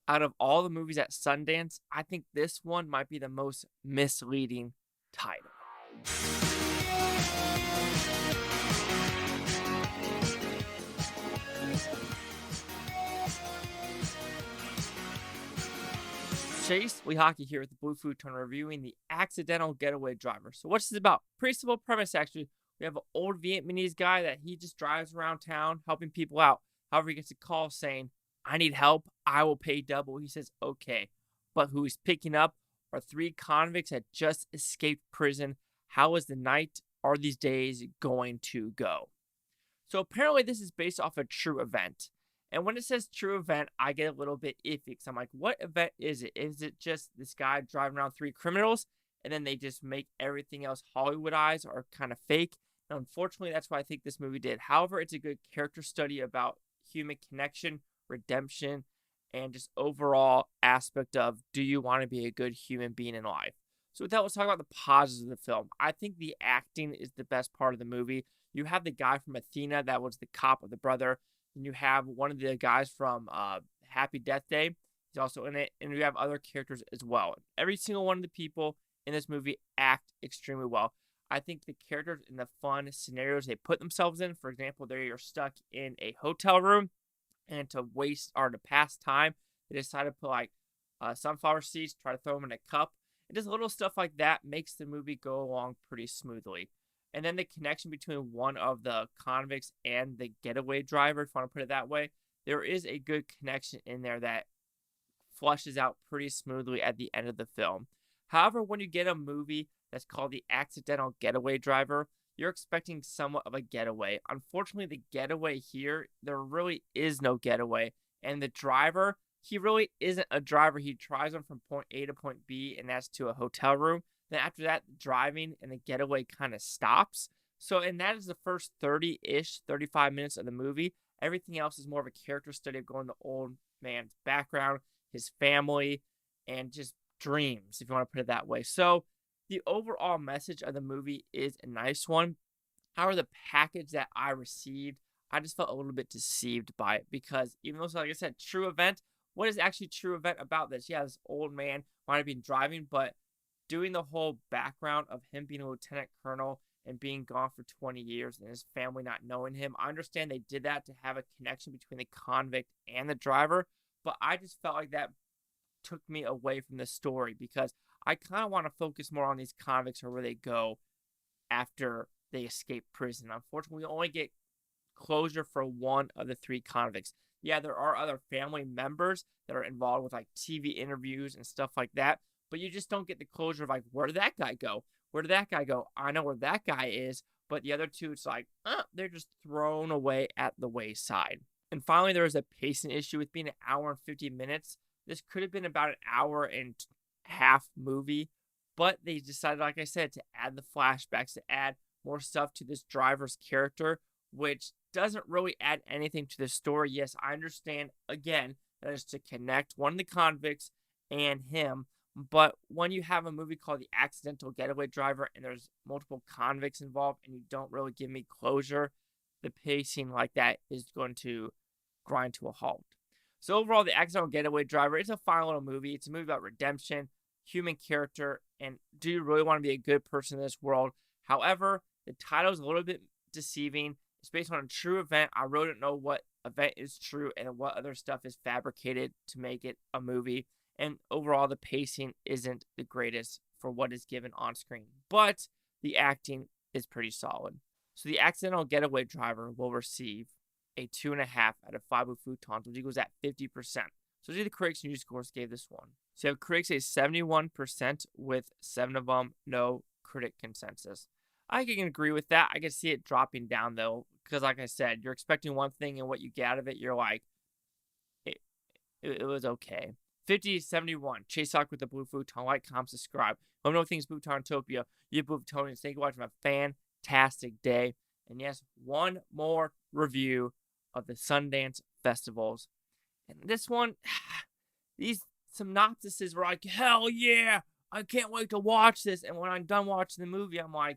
Out of all the movies at Sundance, I think this one might be the most misleading title. Chase Lee Hockey here with the Blue Futon reviewing The Accidental Getaway Driver. So what's this about? Pretty simple premise, actually. We have an old Vietnamese guy that he just drives around town helping people out. However, he gets a call saying, I need help. I will pay double. He says, okay. But who he's picking up are three convicts that just escaped prison. How is the night or these days going to go? So apparently this is based off a true event. And when it says true event, I get a little bit iffy because I'm like, what event is it? Is it just this guy driving around three criminals and then they just make everything else Hollywoodized or kind of fake? And unfortunately, that's what I think this movie did. However, it's a good character study about human connection, redemption, and just overall aspect of, do you want to be a good human being in life? So with that, let's talk about the positives of the film. I think the acting is the best part of the movie. You have the guy from Athena that was the cop of the brother. And you have one of the guys from Happy Death Day. He's also in it. And you have other characters as well. Every single one of the people in this movie act extremely well. I think the characters in the fun scenarios they put themselves in, for example, they're stuck in a hotel room, and to waste or to pass time, they decide to put like sunflower seeds, try to throw them in a cup. And just little stuff like that makes the movie go along pretty smoothly. And then the connection between one of the convicts and the getaway driver, if you want to put it that way, there is a good connection in there that flushes out pretty smoothly at the end of the film. However, when you get a movie that's called The Accidental Getaway Driver, you're expecting somewhat of a getaway. Unfortunately, the getaway here, there really is no getaway. And the driver, he really isn't a driver. He drives them from point A to point B, and that's to a hotel room. Then after that, driving and the getaway kind of stops. So, and that is the first 30-ish, 35 minutes of the movie. Everything else is more of a character study of going to the old man's background, his family, and just dreams, if you want to put it that way. So, the overall message of the movie is a nice one. However, the package that I received, I just felt a little bit deceived by it because even though, like I said, true event, what is actually true event about this? Yeah, this old man might have been driving, but doing the whole background of him being a lieutenant colonel and being gone for 20 years and his family not knowing him. I understand they did that to have a connection between the convict and the driver, but I just felt like that took me away from the story because I kind of want to focus more on these convicts or where they go after they escape prison. Unfortunately, we only get closure for one of the three convicts. Yeah, there are other family members that are involved with like TV interviews and stuff like that, but you just don't get the closure of like, where did that guy go? Where did that guy go? I know where that guy is, but the other two, it's like, they're just thrown away at the wayside. And finally, there was a pacing issue with being an hour and 50 minutes. This could have been about an hour and half movie, but they decided, like I said, to add the flashbacks, to add more stuff to this driver's character, which doesn't really add anything to the story. Yes, I understand, again, that is to connect one of the convicts and him. But when you have a movie called The Accidental Getaway Driver and there's multiple convicts involved and you don't really give me closure, the pacing like that is going to grind to a halt. So overall, The Accidental Getaway Driver, it's a fine little movie. It's a movie about redemption, human character, and do you really want to be a good person in this world? However, the title is a little bit deceiving. It's based on a true event. I really don't know what event is true and what other stuff is fabricated to make it a movie. And overall, the pacing isn't the greatest for what is given on screen. But the acting is pretty solid. So The Accidental Getaway Driver will receive a 2.5 out of 5 with Futons, which equals at 50%. So the critics and user scores gave this one. So you have critics say 71% with 7 of them, no critic consensus. I can agree with that. I can see it dropping down, though, because like I said, you're expecting one thing and what you get out of it, you're like, it was okay. 50-71. Chase Sock with the Blue Futon. Like, comment, subscribe. Let me know things Futantopia. You Blue Futonians. Thank you for watching. Have a fantastic day. And yes, one more review of the Sundance festivals. And this one, these synopsises were like, hell yeah, I can't wait to watch this. And when I'm done watching the movie, I'm like,